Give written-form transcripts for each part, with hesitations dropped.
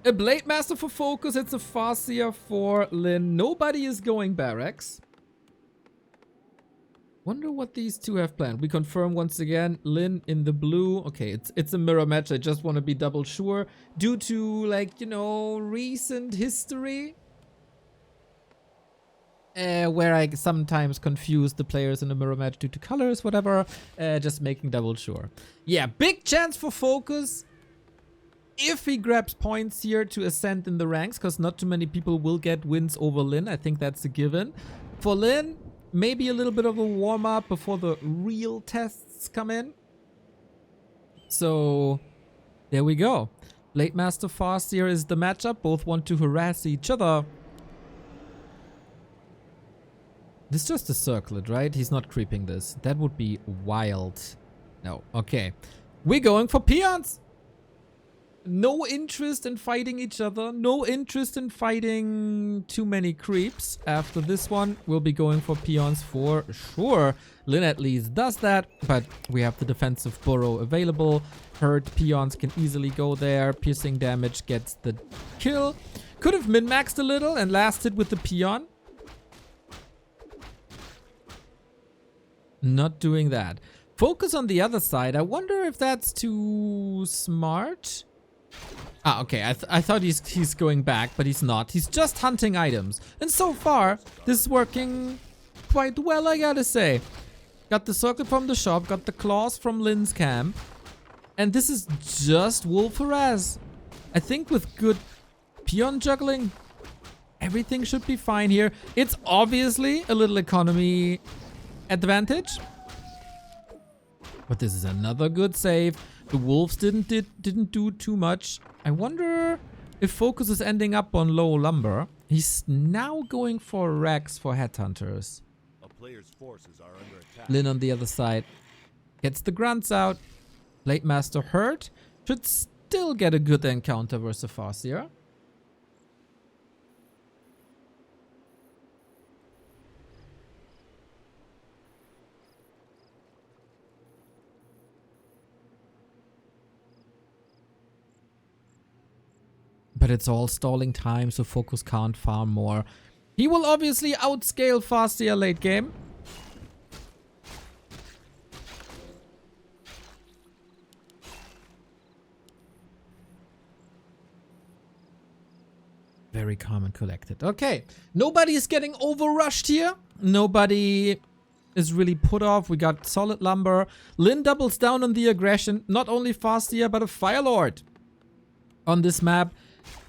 A Blade Master for FoCuS. It's a Farseer for Lin. Nobody is going barracks. Wonder what these two have planned. We confirm once again, Lin in the blue. Okay, it's a mirror match. I just want to be double sure. Due to, like, you know, recent history. Where I sometimes confuse the players in a mirror match due to colors, whatever. Just making double sure. Yeah, big chance for FoCuS. If he grabs points here to ascend in the ranks, because not too many people will get wins over Lin. I think that's a given. For Lin, maybe a little bit of a warm-up before the real tests come in. So, there we go. Blade Master Farseer is the matchup. Both want to harass each other. This is just a circlet, right? He's not creeping this. That would be wild. No, okay. We're going for peons. No interest in fighting each other. No interest in fighting too many creeps. After this one, we'll be going for peons for sure. Lin at least does that, but we have the defensive burrow available. Hurt peons can easily go there. Piercing damage gets the kill. Could have min-maxed a little and lasted with the peon. Not doing that. FoCuS on the other side. I wonder if that's too smart. Ah, okay. I thought he's going back, but he's not. He's just hunting items. And so far, this is working quite well, I gotta say. Got the circle from the shop, got the claws from Lin's camp. And this is just wolf harass. I think with good peon juggling, everything should be fine here. It's obviously a little economy advantage. But this is another good save. The wolves didn't do too much. I wonder if FoCuS is ending up on low lumber. He's now going for Rex for headhunters. A player's forces are under attack. Lin on the other side gets the grunts out. Blade Master hurt. Should still get a good encounter versus Farseer. But it's all stalling time, so FoCuS can't farm more. He will obviously outscale Farseer late game. Very calm and collected. Okay, nobody is getting overrushed here. Nobody is really put off. We got solid lumber. Lin doubles down on the aggression. Not only Farseer, but a Firelord on this map.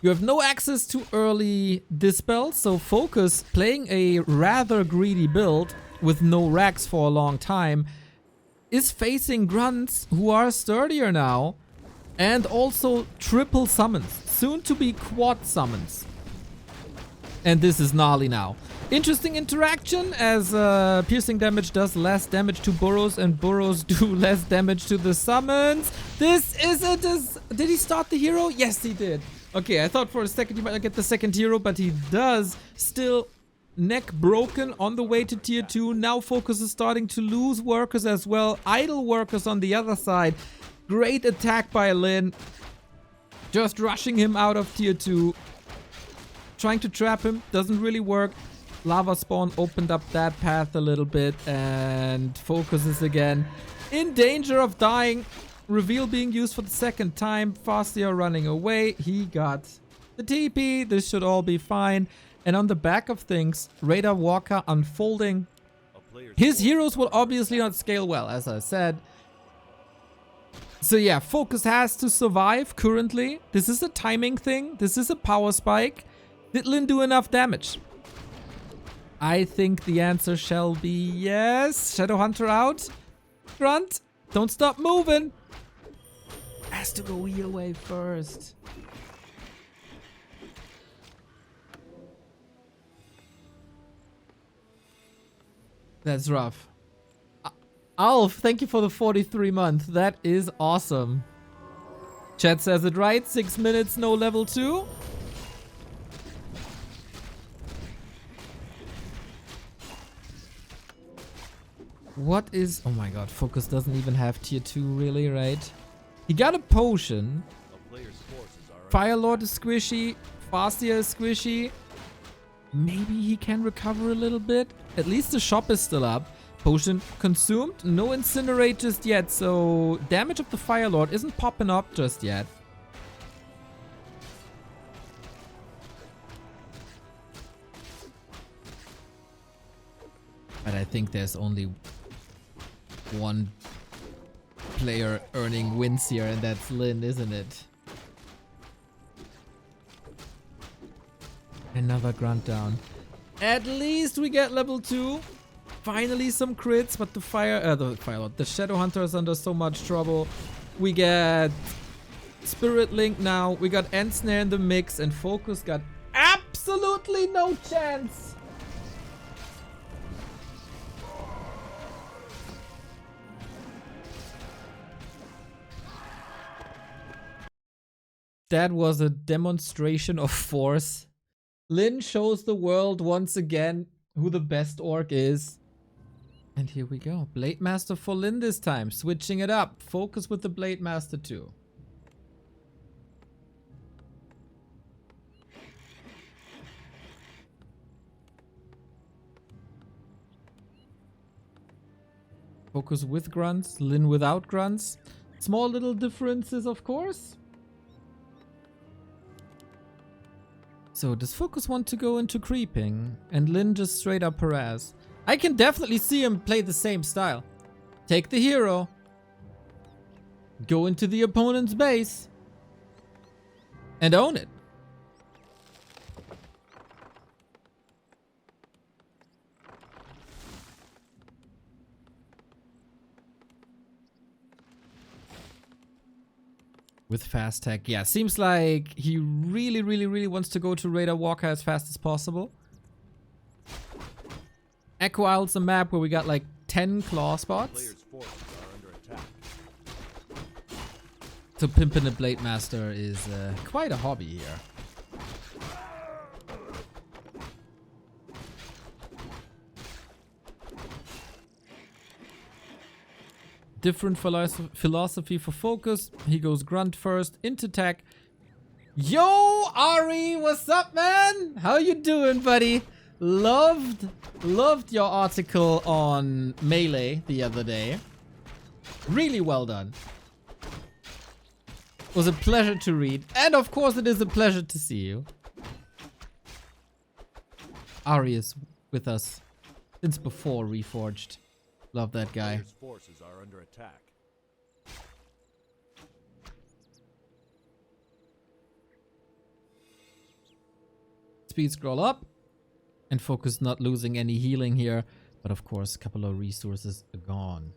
You have no access to early dispels, so FoCuS, playing a rather greedy build with no racks for a long time, is facing grunts who are sturdier now, and also triple summons, soon to be quad summons. And this is gnarly now. Interesting interaction, as piercing damage does less damage to burrows and burrows do less damage to the summons. This is a... Did he start the hero? Yes, he did. Okay, I thought for a second he might not get the second hero, but he does. Still neck broken on the way to tier 2. Now FoCuS is starting to lose workers as well. Idle workers on the other side. Great attack by Lin. Just rushing him out of tier 2. Trying to trap him. Doesn't really work. Lava spawn opened up that path a little bit. And FoCuS is again in danger of dying. Reveal being used for the second time. Farseer running away. He got the TP. This should all be fine. And on the back of things, Radar Walker unfolding. His heroes will obviously not scale well, as I said. So yeah, FoCuS has to survive currently. This is a timing thing. This is a power spike. Did Lin do enough damage? I think the answer shall be yes. Shadowhunter out. Grunt, don't stop moving. Has to go your way first. That's rough. Alf, thank you for the 43 month. That is awesome. Chat says it right. 6 minutes, no level 2. What is... Oh my god, FoCuS doesn't even have tier 2 really, right? He got a potion. A player's forces are Firelord is squishy. Fastia is squishy. Maybe he can recover a little bit. At least the shop is still up. Potion consumed. No incinerate just yet. So damage of the Firelord isn't popping up just yet. But I think there's only one player earning wins here, and that's Lin, isn't it? Another grunt down. At least we get level 2. Finally some crits, but the Firelord, the Shadow Hunter is under so much trouble. We get Spirit Link now. We got End Snare in the mix, and FoCuS got absolutely no chance. That was a demonstration of force. Lin shows the world once again who the best orc is. And here we go. Blade Master for Lin this time. Switching it up. FoCuS with the Blade Master too. FoCuS with grunts. Lin without grunts. Small little differences, of course. So does FoCuS want to go into creeping and Lin just straight up harass? I can definitely see him play the same style. Take the hero. Go into the opponent's base. And own it. With fast tech, yeah, seems like he really wants to go to Raider Walker as fast as possible. Echo Isle's a map where we got like 10 claw spots. So pimping a Blade Master is quite a hobby here. Different philosophy for FoCuS. He goes grunt first, into tech. Yo, Ari, what's up, man? How you doing, buddy? Loved your article on Melee the other day. Really well done. It was a pleasure to read. And of course it is a pleasure to see you. Ari is with us since before Reforged. Love that guy. Players' forces are under attack. Speed scroll up. And FoCuS not losing any healing here. But of course, a couple of resources are gone.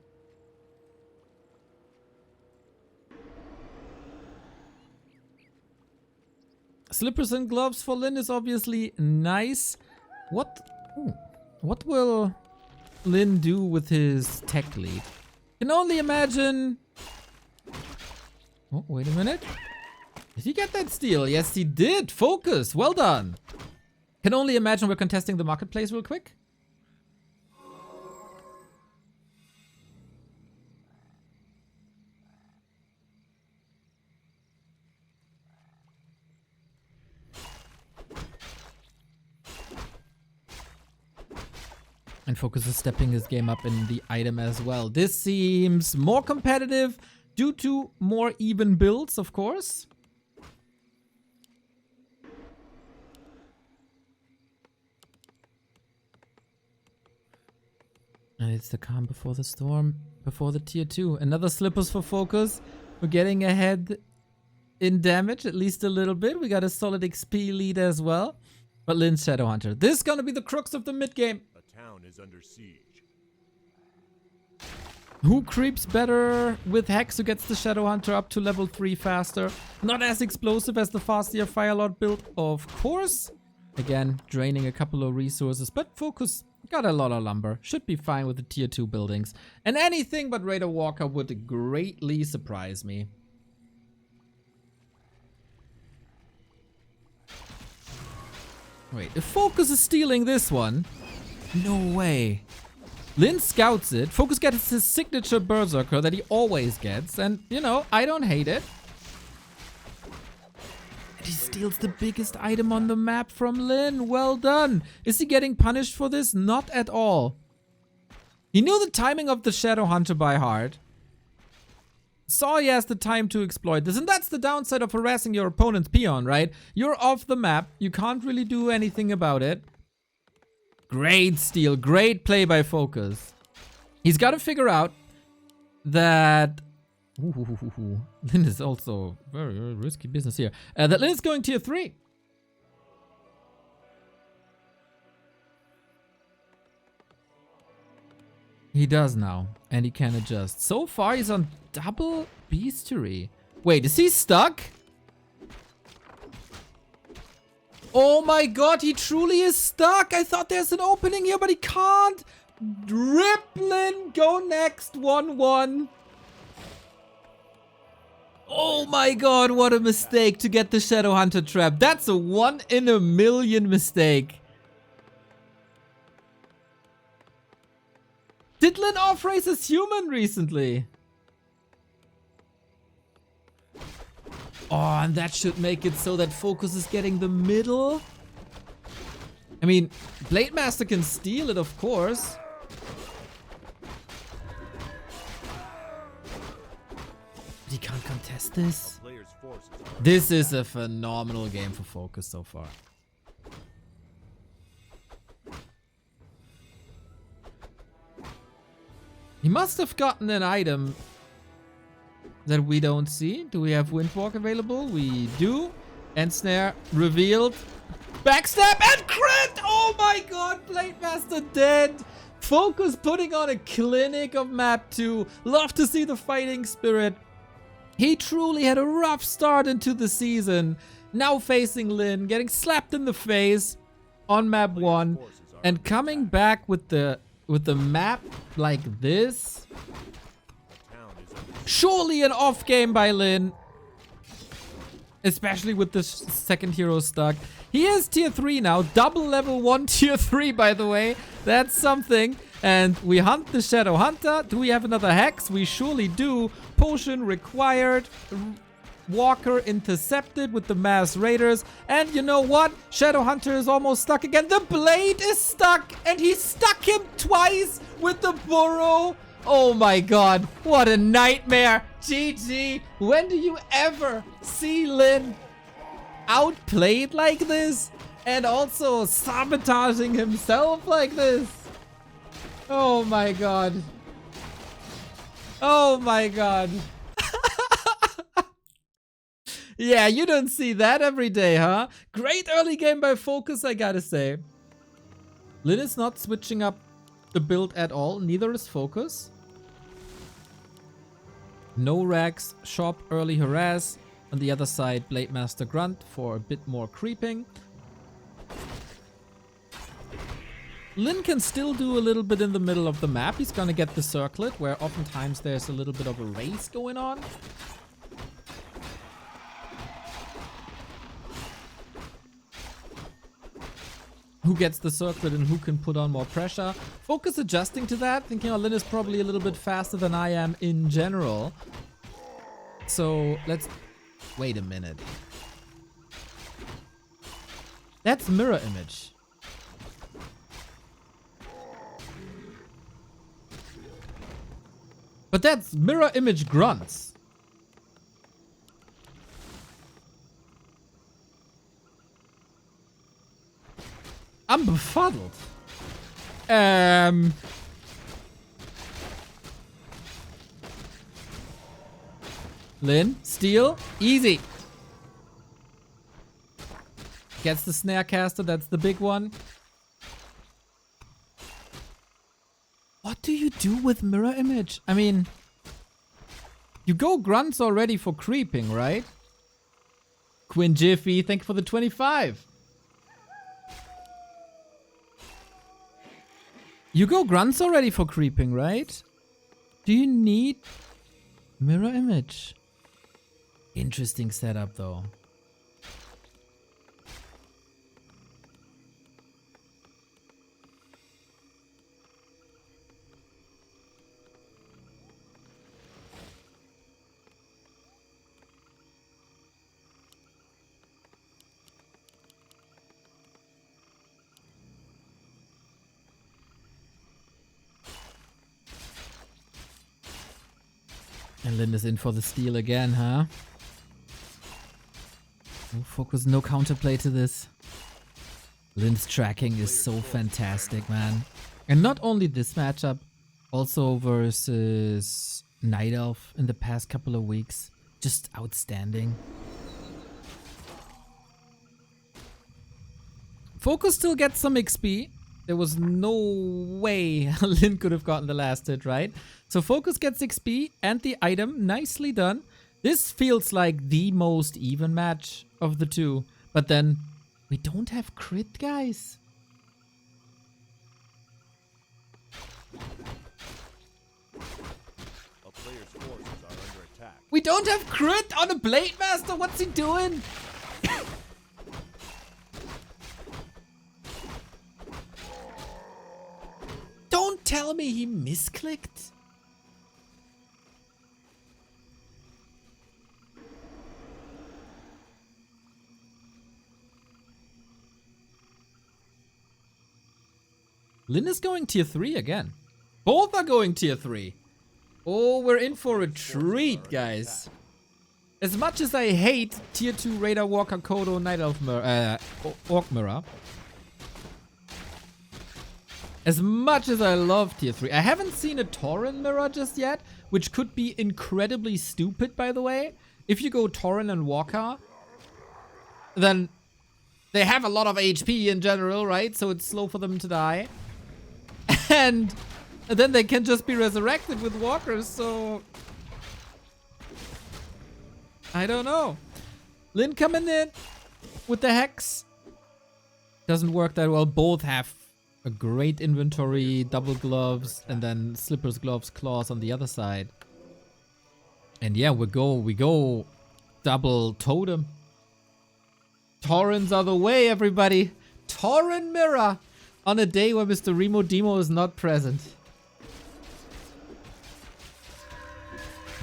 Slippers and gloves for Lin is obviously nice. What will Lin do with his tech lead? Can only imagine. Oh, wait a minute. Did he get that steal? Yes, he did. FoCuS. Well done. Can only imagine we're contesting the marketplace real quick. And FoCuS is stepping his game up in the item as well. This seems more competitive due to more even builds, of course. And it's the calm before the storm, before the tier 2. Another slippers for FoCuS. We're getting ahead in damage, at least a little bit. We got a solid XP lead as well. But Lin's Shadow Hunter. This is gonna be the crux of the mid game. A town is under siege. Who creeps better with Hex, who gets the Shadow Hunter up to level 3 faster? Not as explosive as the faster Firelord build, of course. Again, draining a couple of resources, but FoCuS got a lot of lumber. Should be fine with the tier 2 buildings. And anything but Raider Walker would greatly surprise me. Wait, if FoCuS is stealing this one, no way. Lin scouts it. FoCuS gets his signature Berserker that he always gets. And, you know, I don't hate it. steals the biggest item on the map from Lin. Well done. Is he getting punished for this? Not at all. He knew the timing of the Shadow Hunter by heart. Saw he has the time to exploit this. And that's the downside of harassing your opponent's peon, right? You're off the map. You can't really do anything about it. Great steal. Great play by FoCuS. He's got to figure out that... Ooh, Lin is also very, very risky business here. That Lin is going tier 3. He does now, and he can adjust. So far, he's on double beastery. Wait, is he stuck? Oh my god, he truly is stuck. I thought there's an opening here, but he can't. Riplin, go next. 1-1. Oh my god, what a mistake to get the Shadow Hunter trap. That's a 1 in a million mistake. Did Lin off-race as human recently? Oh, and that should make it so that FoCuS is getting the middle. I mean, Blade Master can steal it, of course. But he can't contest this. This is a phenomenal game for FoCuS so far. He must have gotten an item that we don't see. Do we have Windwalk available? We do. End snare revealed. Backstab and crit! Oh my god, Blade Master dead. FoCuS putting on a clinic of map 2. Love to see the fighting spirit. He truly had a rough start into the season. Now facing Lin, getting slapped in the face on map 1 and coming back with the map like this. Surely an off game by Lin. Especially with the second hero stuck. He is tier 3 now. Double level 1 tier 3, by the way. That's something. And we hunt the Shadow Hunter. Do we have another Hex? We surely do. Potion required. Walker intercepted with the Mass Raiders. And you know what? Shadow Hunter is almost stuck again. The Blade is stuck. And he stuck him twice with the Burrow. Oh my god. What a nightmare. GG. When do you ever see Lin outplayed like this? And also sabotaging himself like this? Oh my god. Oh my god. Yeah, you don't see that every day, huh? Great early game by FoCuS, I gotta say. Lin is not switching up the build at all. Neither is FoCuS. No Rags, Shop, early harass. On the other side, Blade Master Grunt for a bit more creeping. Lin can still do a little bit in the middle of the map. He's gonna get the circlet, where oftentimes there's a little bit of a race going on. Who gets the circlet and who can put on more pressure. FoCuS adjusting to that, thinking, oh, Lin is probably a little bit faster than I am in general. So let's... Wait a minute. That's mirror image. But that's mirror image grunts. I'm befuddled. Lin, steal, easy. Gets the snare caster, that's the big one. What do you do with mirror image? I mean, you go grunts already for creeping, right? Quinn Jiffy, thank you for the 25. You go grunts already for creeping, right? Do you need mirror image? Interesting setup, though. And Lin is in for the steal again, huh? Oh, FoCuS, no counterplay to this. Lin's tracking is so fantastic, man. And not only this matchup, also versus Night Elf in the past couple of weeks. Just outstanding. FoCuS still gets some XP. There was no way Lin could have gotten the last hit, right? So FoCuS gets XP and the item. Nicely done. This feels like the most even match of the two. But then we don't have crit, guys. A player's forces are under attack. We don't have crit on a Blade Master. What's he doing? Don't tell me he misclicked. Lin is going tier 3 again. Both are going tier 3. Oh, we're in for a treat, guys. As much as I hate tier 2 Raider, Walker, Kodo, Night Elf, Orc Mirror. As much as I love tier 3. I haven't seen a Tauren Mirror just yet, which could be incredibly stupid, by the way. If you go Tauren and Walker, then they have a lot of HP in general, right? So it's slow for them to die. And then they can just be resurrected with walkers, so I don't know. Lin coming in with the Hex. Doesn't work that well. Both have a great inventory, double gloves, and then slippers, gloves, claws on the other side. And yeah, we go double totem. Taurens are the way, everybody. Tauren Mirror on a day where Mr. Remo Demo is not present.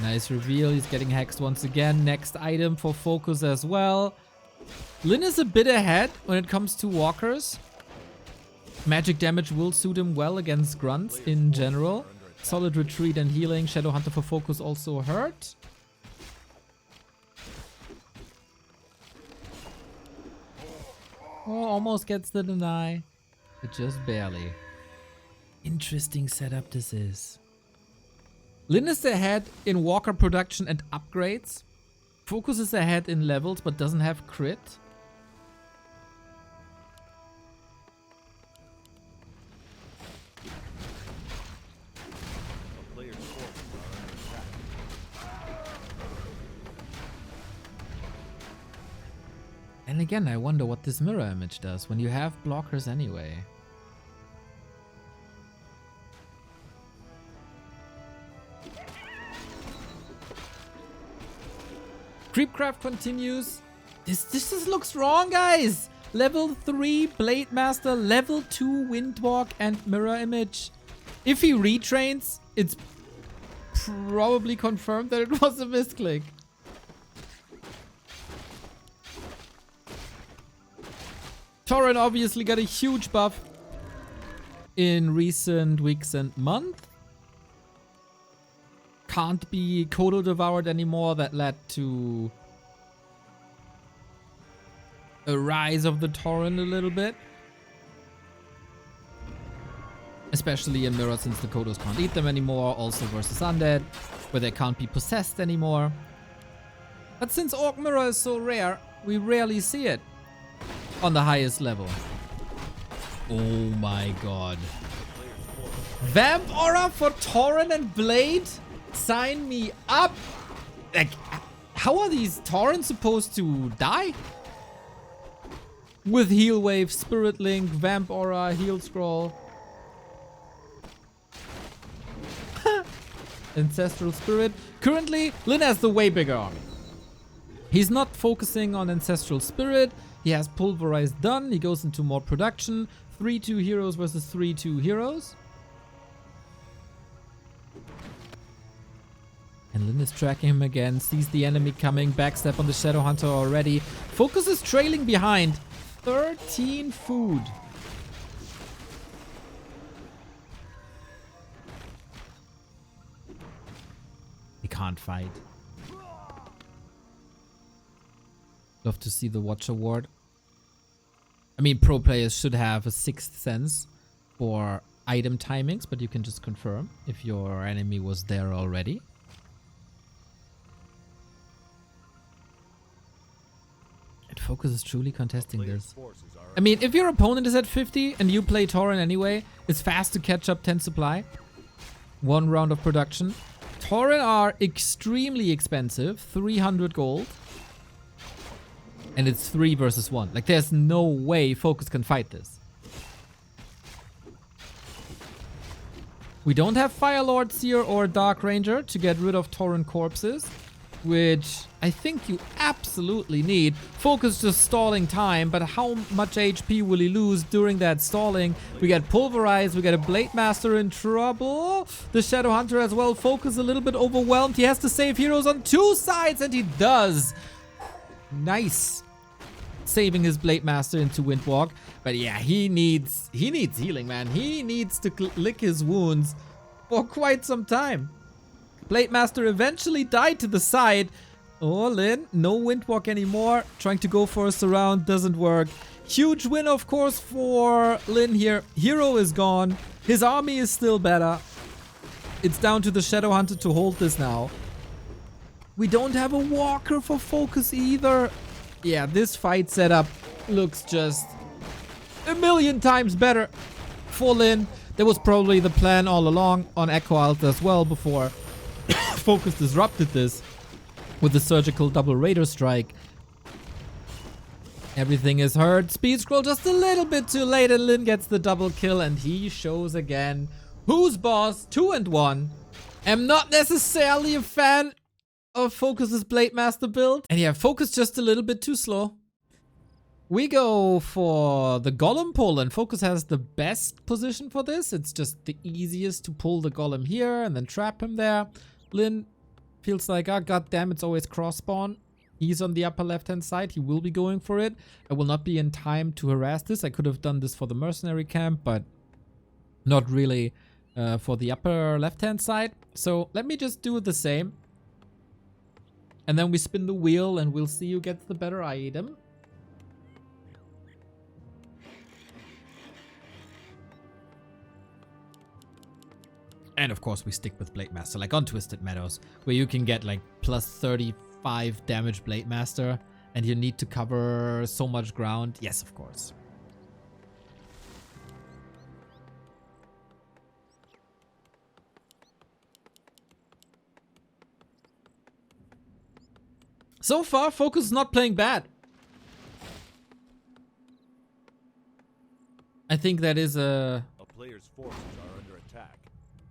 Nice reveal. He's getting hexed once again. Next item for FoCuS as well. Lin is a bit ahead when it comes to walkers. Magic damage will suit him well against grunts in general. Solid retreat and healing. Shadow Hunter for FoCuS also hurt. Oh, almost gets the deny. But just barely. Interesting setup this is. Lin is ahead in walker production and upgrades. FoCuS is ahead in levels but doesn't have crit. A player's forces are under attack. And again, I wonder what this mirror image does when you have blockers anyway. Creepcraft continues. This just looks wrong, guys. Level 3 Blade Master, level 2 Windwalk and mirror image. If he retrains, it's probably confirmed that it was a misclick. Tauren obviously got a huge buff in recent weeks and months. Can't be Kodo devoured anymore. That led to a rise of the Tauren a little bit. Especially in Mirror, since the Kodos can't eat them anymore. Also versus Undead, where they can't be possessed anymore. But since Orc Mirror is so rare, we rarely see it on the highest level. Oh my god. Vamp Aura for Tauren and Blade? Sign me up! Like, how are these Taurens supposed to die? With Heal Wave, Spirit Link, Vamp Aura, Heal Scroll. Ancestral Spirit. Currently, Lin has the way bigger army. He's not focusing on Ancestral Spirit. He has Pulverized done. He goes into more production. 3-2 heroes versus 3-2 heroes. And Lin is tracking him again. Sees the enemy coming. Backstep on the Shadow Hunter already. FoCuS is trailing behind. 13 food. can't fight. Love to see the Watch Award. I mean, pro players should have a sixth sense for item timings, but you can just confirm if your enemy was there already. And FoCuS is truly contesting this. I mean, if your opponent is at 50 and you play Tauren anyway, it's fast to catch up 10 supply. 1 round of production. Tauren are extremely expensive, 300 gold. And it's 3 versus 1. Like, there's no way FoCuS can fight this. We don't have Fire Lord Seer or Dark Ranger to get rid of Tauren corpses, which I think you absolutely need. FoCuS just stalling time, but how much HP will he lose during that stalling? We get Pulverized, we get a Blade Master in trouble. The Shadow Hunter as well. FoCuS a little bit overwhelmed. He has to save heroes on 2 sides, and he does. Nice. Saving his Blade Master into Windwalk. But yeah, he needs healing, man. He needs to lick his wounds for quite some time. Blade Master eventually died to the side. Oh, Lin, no Windwalk anymore. Trying to go for a surround, doesn't work. Huge win, of course, for Lin here. Hero is gone. His army is still better. It's down to the Shadow Hunter to hold this now. We don't have a walker for FoCuS either. Yeah, this fight setup looks just a million times better for Lin. That was probably the plan all along on Echo Alt as well before FoCuS disrupted this with the surgical double Raider strike. Everything is hurt. Speed scroll just a little bit too late, and Lin gets the double kill, and he shows again who's boss. 2 and 1. I'm not necessarily a fan of FoCuS's Blade Master build. And yeah, FoCuS just a little bit too slow. We go for the Golem pull, and FoCuS has the best position for this. It's just the easiest to pull the Golem here and then trap him there. Lin feels like, oh goddamn, it's always cross spawn. He's on the upper left hand side. He will be going for it. I will not be in time to harass this. I could have done this for the mercenary camp, but not really for the upper left hand side. So let me just do the same. And then we spin the wheel and we'll see who gets the better item. And of course we stick with Blade Master, like on Twisted Meadows, where you can get like plus 35 damage Blade Master and you need to cover so much ground. Yes, of course. So far, FoCuS is not playing bad. I think that is a player's forces are under attack.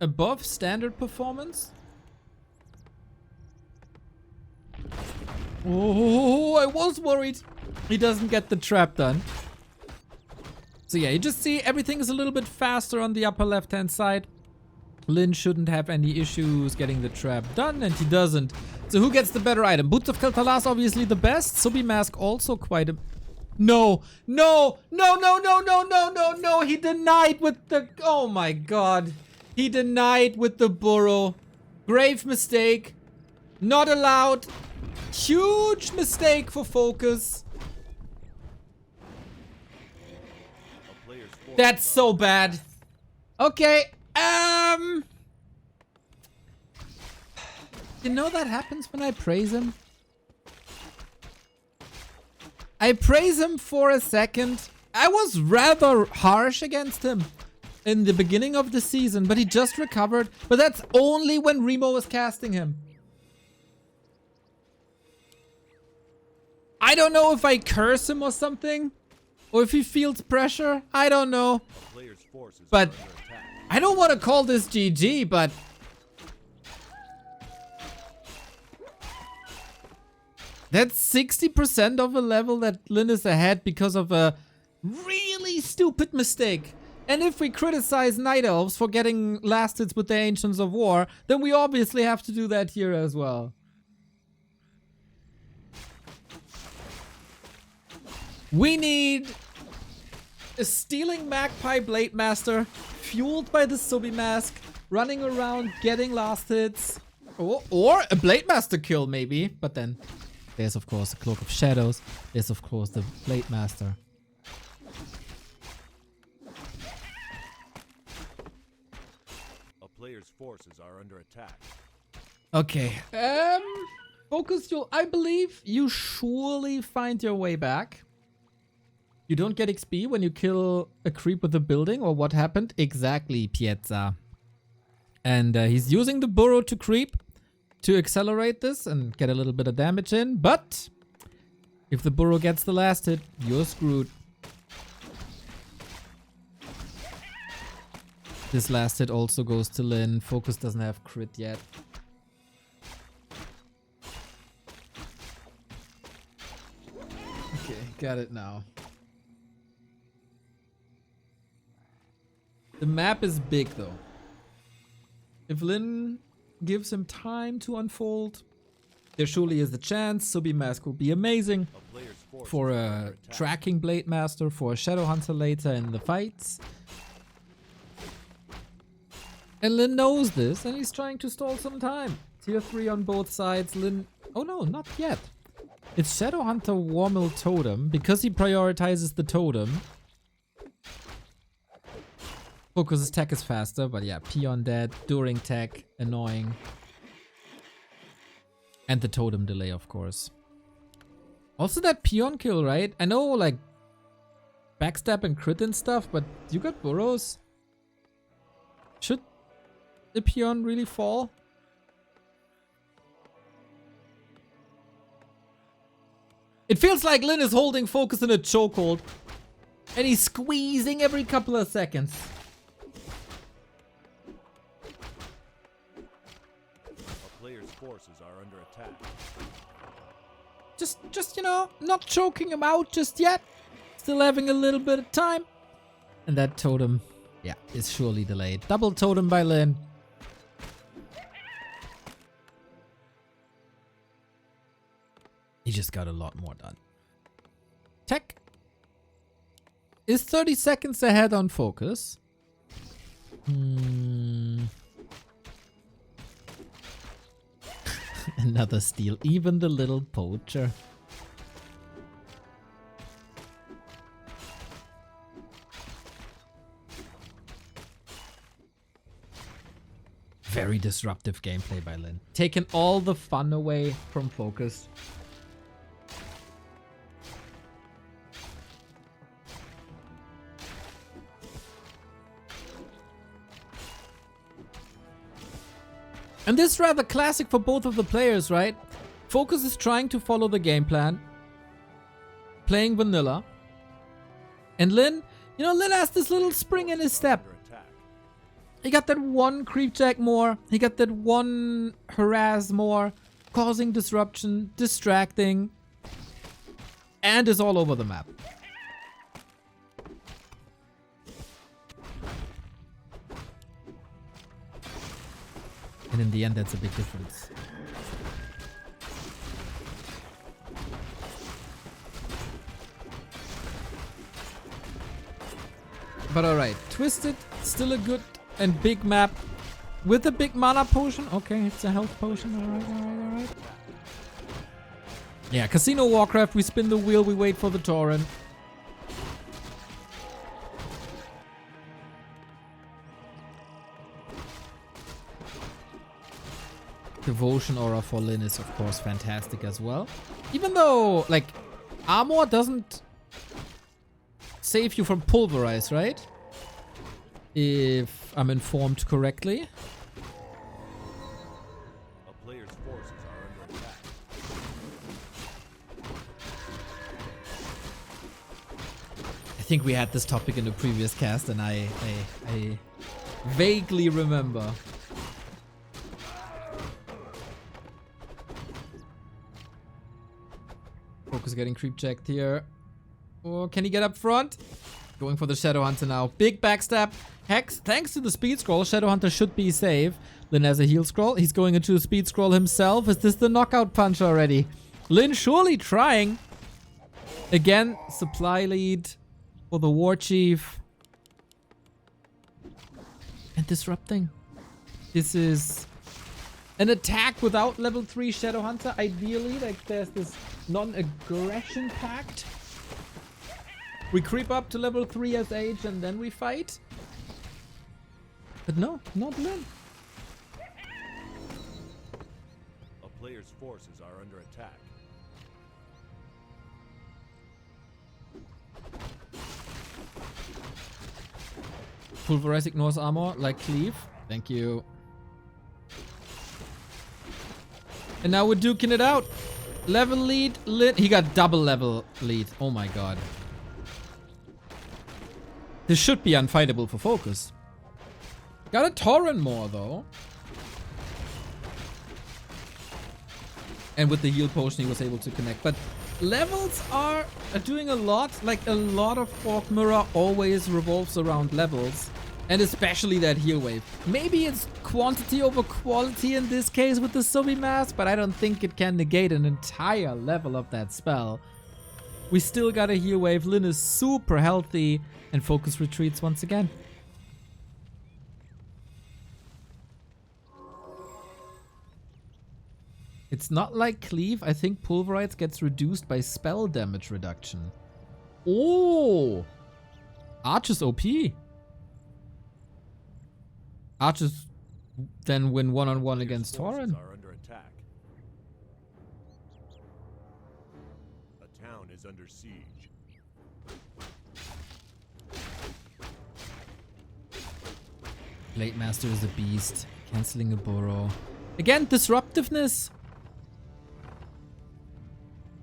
Above standard performance. Oh, I was worried he doesn't get the trap done. So yeah, you just see everything is a little bit faster on the upper left-hand side. Lin shouldn't have any issues getting the trap done, and he doesn't. So who gets the better item? Boots of Kel'Thalas obviously the best. Subi Mask also quite a... No, no, no, no, no, no, no, no, no. He denied with the... Oh my god. He denied with the burrow. Grave mistake. Not allowed. Huge mistake for FoCuS. That's so bad. Okay. You know that happens when I praise him? I praise him for a second. I was rather harsh against him in the beginning of the season, but he just recovered. But that's only when Remo was casting him. I don't know if I curse him or something, or if he feels pressure. I don't know. But I don't want to call this GG, but that's 60% of a level that Lin is ahead because of a really stupid mistake. And if we criticize Night Elves for getting last hits with the Ancients of War, then we obviously have to do that here as well. We need a Stealing Magpie Blade Master, fueled by the Subi Mask, running around, getting last hits. Or a Blade Master kill, maybe. But then there's, of course, the Cloak of Shadows. There's, of course, the Blade Master. A player's forces are under attack. Okay. FoCuS, I believe you surely find your way back. You don't get XP when you kill a creep with a building, or what happened? Exactly, Piazza. And he's using the burrow to creep to accelerate this and get a little bit of damage in. But if the burrow gets the last hit, you're screwed. This last hit also goes to Lin. FoCuS doesn't have crit yet. Okay, got it now. The map is big though. If Lin gives him time to unfold, there surely is the chance. Subi Mask will be amazing for a tracking Blade Master, for a Shadow Hunter later in the fights. And Lin knows this and he's trying to stall some time. Tier 3 on both sides. Lin... Oh no, not yet. It's Shadow Hunter Warmill Totem because he prioritizes the totem. FoCuS' tech is faster, but yeah, Peon dead, during tech, annoying. And the totem delay, of course. Also that Peon kill, right? I know, like, backstab and crit and stuff, but you got burrows. Should the Peon really fall? It feels like Lin is holding FoCuS in a chokehold. And he's squeezing every couple of seconds. Forces are under attack. Just you know, not choking him out just yet. Still having a little bit of time. And that totem, yeah, is surely delayed. Double totem by Lin. He just got a lot more done. Tech is 30 seconds ahead on FoCuS. Another steal, even the little poacher. Very disruptive gameplay by Lin. Taking all the fun away from FoCuS. And this is rather classic for both of the players, right? FoCuS is trying to follow the game plan. Playing vanilla. And Lin, you know, Lin has this little spring in his step. He got that one creep jack more. He got that one harass more. Causing disruption, distracting. And is all over the map. And in the end, that's a big difference. But alright, Twisted, still a good and big map. With a big mana potion. Okay, it's a health potion. Alright. Yeah, Casino Warcraft, we spin the wheel, we wait for the torrent. Devotion aura for Lin is of course fantastic as well. Even though, like, armor doesn't save you from pulverize, right? If I'm informed correctly. A player's forces are under attack. I think we had this topic in the previous cast and I vaguely remember. FoCuS getting creep checked here. Or can he get up front? Going for the Shadow Hunter now. Big backstab. Hex, thanks to the speed scroll, Shadow Hunter should be safe. Lin has a heal scroll. He's going into a speed scroll himself. Is this the knockout punch already? Lin surely trying. Again, supply lead for the War Chief. And disrupting. This is An attack without level 3 Shadowhunter, ideally, like there's this non-aggression pact. We creep up to level 3 as age and then we fight. But no, not Lin. A player's forces are under attack. Pulverize ignores armor, like Cleave. Thank you. And now we're duking it out. Level lead, Lin. He got double level lead. Oh my god. This should be unfightable for FoCuS. Got a Tauren more though. And with the heal potion he was able to connect. But levels are doing a lot. Like a lot of Orc Mirror always revolves around levels. And especially that heal wave. Maybe it's quantity over quality in this case with the Subi Mask, but I don't think it can negate an entire level of that spell. We still got a heal wave. Lin is super healthy and FoCuS retreats once again. It's not like Cleave. I think Pulverize gets reduced by spell damage reduction. Oh! Archer's OP. Archers then win one-on-one against Tauren. Are under attack. A town is under siege. Blade Master is a beast. Canceling a burrow. Again, disruptiveness.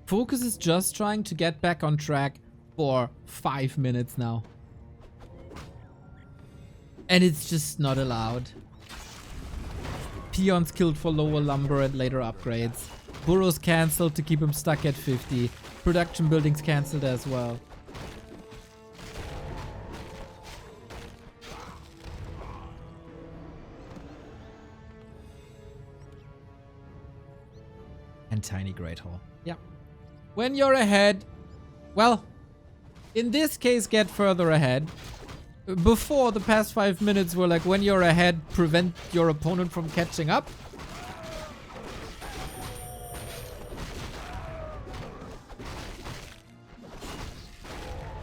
FoCuS is just trying to get back on track for 5 minutes now. And it's just not allowed. Peons killed for lower lumber and later upgrades. Burrows cancelled to keep him stuck at 50. Production buildings cancelled as well. And tiny Great Hall. Yeah. When you're ahead, well, in this case, get further ahead. Before, the past 5 minutes were like, when you're ahead, prevent your opponent from catching up.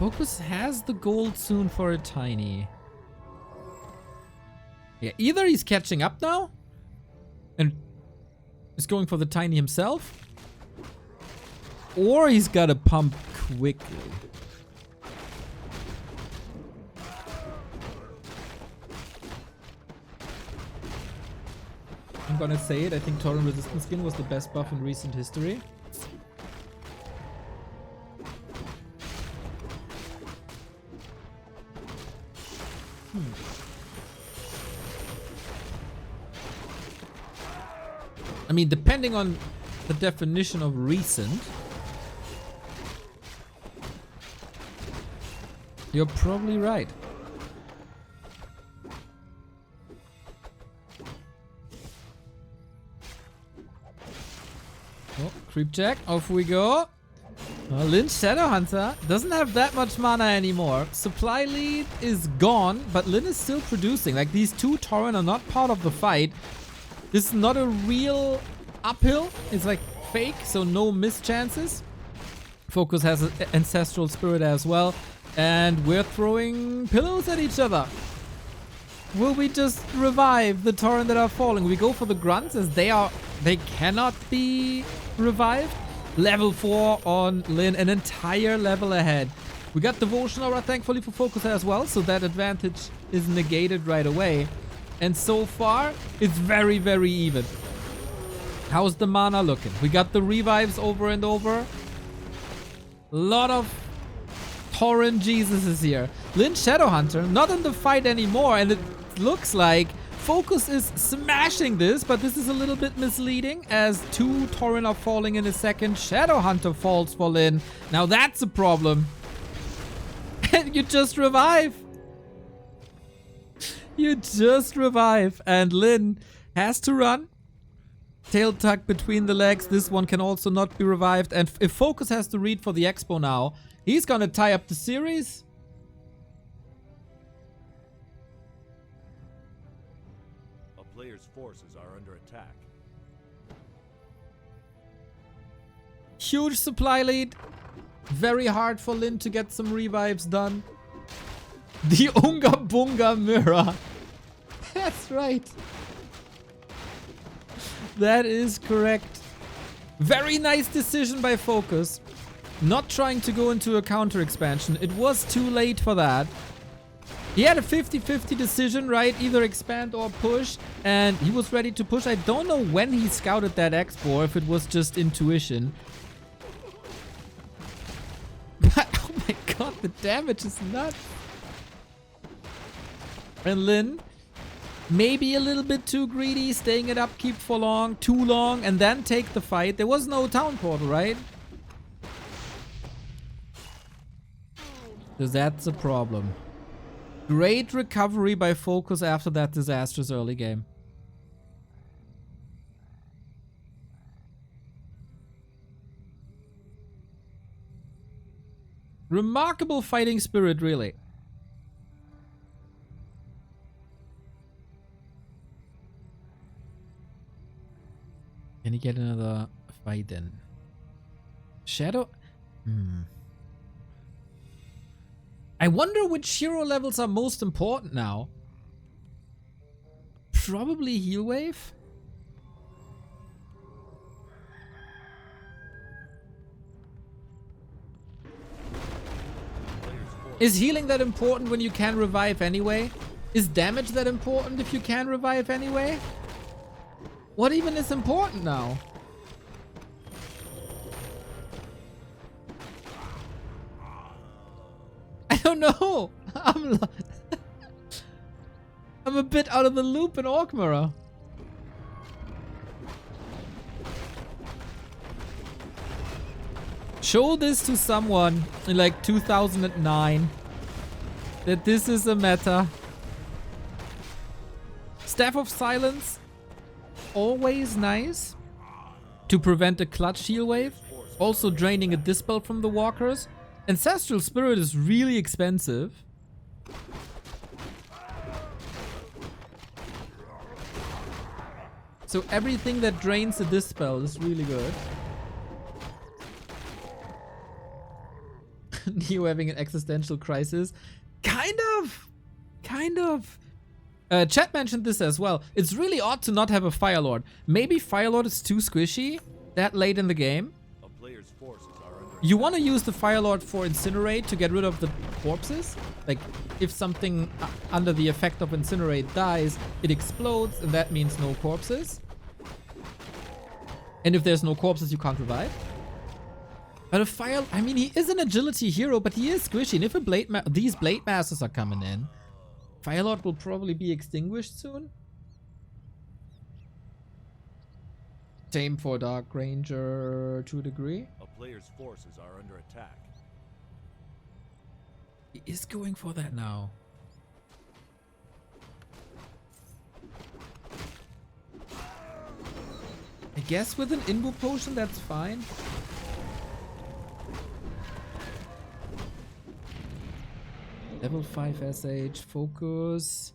FoCuS has the gold soon for a tiny. Yeah, either he's catching up now and is going for the tiny himself, or he's got to pump quickly. I'm gonna say it, I think Tauren Resistance Skin was the best buff in recent history. I mean, depending on the definition of recent, you're probably right. Oh, creep check, off we go. Lynch Shadowhunter doesn't have that much mana anymore. Supply lead is gone, but Lyn is still producing. Like, these two Tauren are not part of the fight. This is not a real uphill. It's like fake, so no mischances. FoCuS has an Ancestral Spirit as well. And we're throwing pillows at each other. Will we just revive the Tauren that are falling? We go for the grunts as they cannot be revived. Level 4 on Lyn, an entire level ahead. We got Devotion Aura thankfully for FoCuS as well, so that advantage is negated right away. And so far, it's very, very even. How's the mana looking? We got the revives over and over. A lot of Tauren Jesus is here. Lyn Shadowhunter, not in the fight anymore, and it looks like FoCuS is smashing this, but this is a little bit misleading as two Tauren are falling in a second. Shadowhunter falls for Lyn. Now that's a problem. And you just revive. You just revive. And Lyn has to run. Tail tuck between the legs. This one can also not be revived. And if FoCuS has to read for the Expo now, he's gonna tie up the series. A player's forces are under attack. Huge supply lead. Very hard for Lin to get some revives done. The Unga Bunga Mirror. That's right. That is correct. Very nice decision by FoCuS. Not trying to go into a counter expansion. It was too late for that. He had a 50-50 decision, right? Either expand or push. And he was ready to push. I don't know when he scouted that Expo, if it was just intuition. But, oh my god, the damage is nuts. And Lin, maybe a little bit too greedy, staying at upkeep for too long, and then take the fight. There was no town portal, right? So that's a problem. Great recovery by FoCuS after that disastrous early game. Remarkable fighting spirit, really. Can he get another fight in? Shadow? I wonder which hero levels are most important now. Probably Heal Wave? Is healing that important when you can revive anyway? Is damage that important if you can revive anyway? What even is important now? I don't know. I'm a bit out of the loop in Orc-Mirror. Show this to someone in like 2009 that this is a meta. Staff of Silence, always nice to prevent a clutch heal wave. Also draining a Dispel from the walkers. Ancestral Spirit is really expensive. So everything that drains a Dispel is really good. Neo having an existential crisis. Kind of. Chat mentioned this as well. It's really odd to not have a Fire Lord. Maybe Fire Lord is too squishy that late in the game. You want to use the Fire Lord for Incinerate to get rid of the corpses. Like, if something under the effect of Incinerate dies, it explodes, and that means no corpses. And if there's no corpses, you can't revive. But a Fire... I mean, he is an agility hero, but he is squishy. And if these Blade Masters are coming in, Fire Lord will probably be extinguished soon. Same for Dark Ranger to a degree. A player's forces are under attack. He is going for that now. I guess with an Invo Potion, that's fine. Level 5 SH, FoCuS.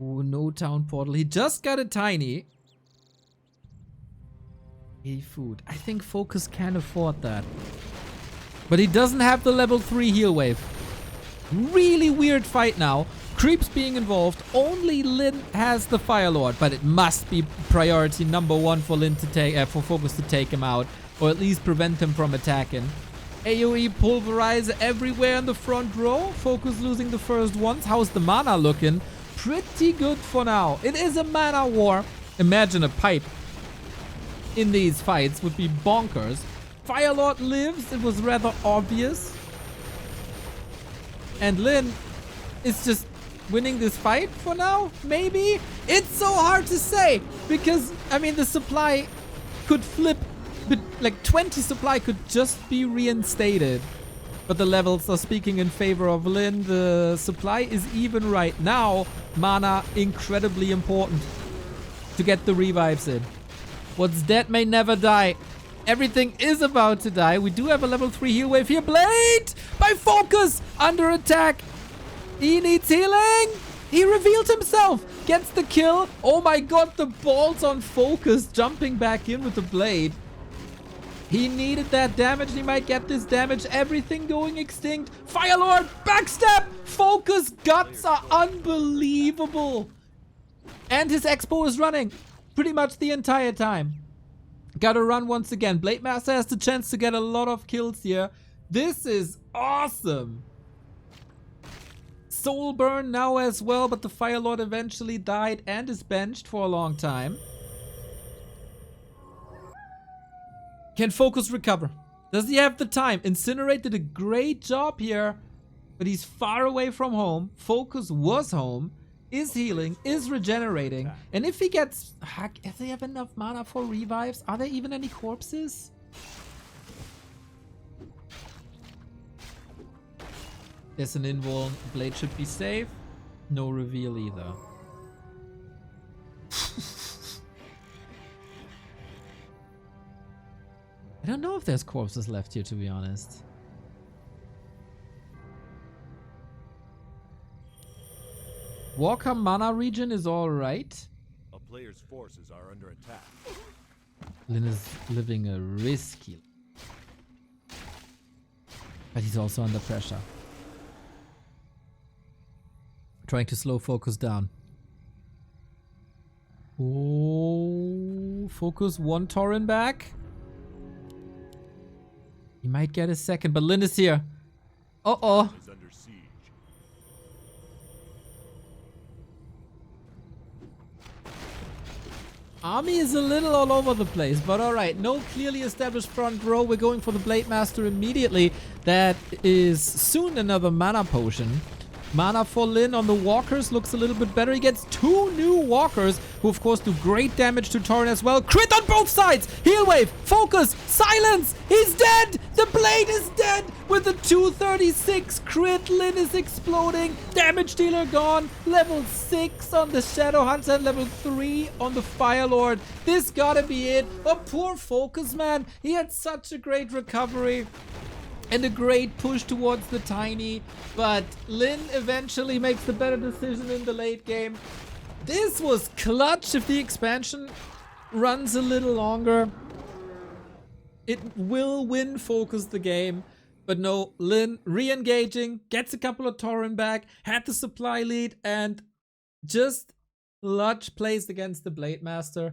Oh, no town portal. He just got a tiny. Hey, food. I think FoCuS can afford that. But he doesn't have the level 3 heal wave. Really weird fight now. Creeps being involved. Only Lin has the Fire Lord, but it must be priority number 1 for Lin to take, for FoCuS to take him out, or at least prevent him from attacking. AoE pulverize everywhere in the front row. FoCuS losing the first ones. How's the mana looking? Pretty good for now. It is a mana war. Imagine a pipe in these fights would be bonkers. Fire Lord lives. It was rather obvious. And Lin is just winning this fight for now, maybe? It's so hard to say because, I mean, the supply could flip, but like 20 supply could just be reinstated. But the levels are speaking in favor of Lin. The supply is even right now. Mana incredibly important to get the revives in. What's dead may never die. Everything is about to die. We do have a level 3 heal wave here. Blade by FoCuS under attack. He needs healing. He revealed himself. Gets the kill. Oh my god, the balls on FoCuS jumping back in with the blade. He needed that damage. He might get this damage. Everything going extinct. Firelord, backstab. FoCuS guts are unbelievable. And his expo is running pretty much the entire time. Gotta run once again. Blademaster has the chance to get a lot of kills here. This is awesome. Soul burn now as well, but the Firelord eventually died and is benched for a long time. Can FoCuS recover? Does he have the time? Incinerate did a great job here, but he's far away from home. FoCuS was home, is healing, is regenerating. And if he gets... Does he have enough mana for revives? Are there even any corpses? There's an invuln. Blade should be safe. No reveal either. I don't know if there's corpses left here, to be honest. Walker mana region is alright. A player's forces are under attack. Lin is living a risky... But he's also under pressure. Trying to slow FoCuS down. Oh, FoCuS one Tauren back. He might get a second, but Lin is here. Uh-oh. Is under siege. Army is a little all over the place, but alright. No clearly established front row. We're going for the Blademaster immediately. That is soon another mana potion. Mana for Lin on the walkers looks a little bit better. He gets 2 new walkers, who of course do great damage to Tauren as well. Crit on both sides! Heal wave! FoCuS! Silence! He's dead! The blade is dead! With a 236 crit, Lin is exploding. Damage dealer gone. Level 6 on the Shadow Hunter and level 3 on the Firelord. This gotta be it. Oh, poor FoCuS, man. He had such a great recovery. And a great push towards the Tiny, but Lin eventually makes the better decision in the late game. This was clutch. If the expansion runs a little longer, it will win FoCuS the game. But no, Lin re-engaging, gets a couple of Tauren back, had the supply lead, and just clutch plays against the Blademaster.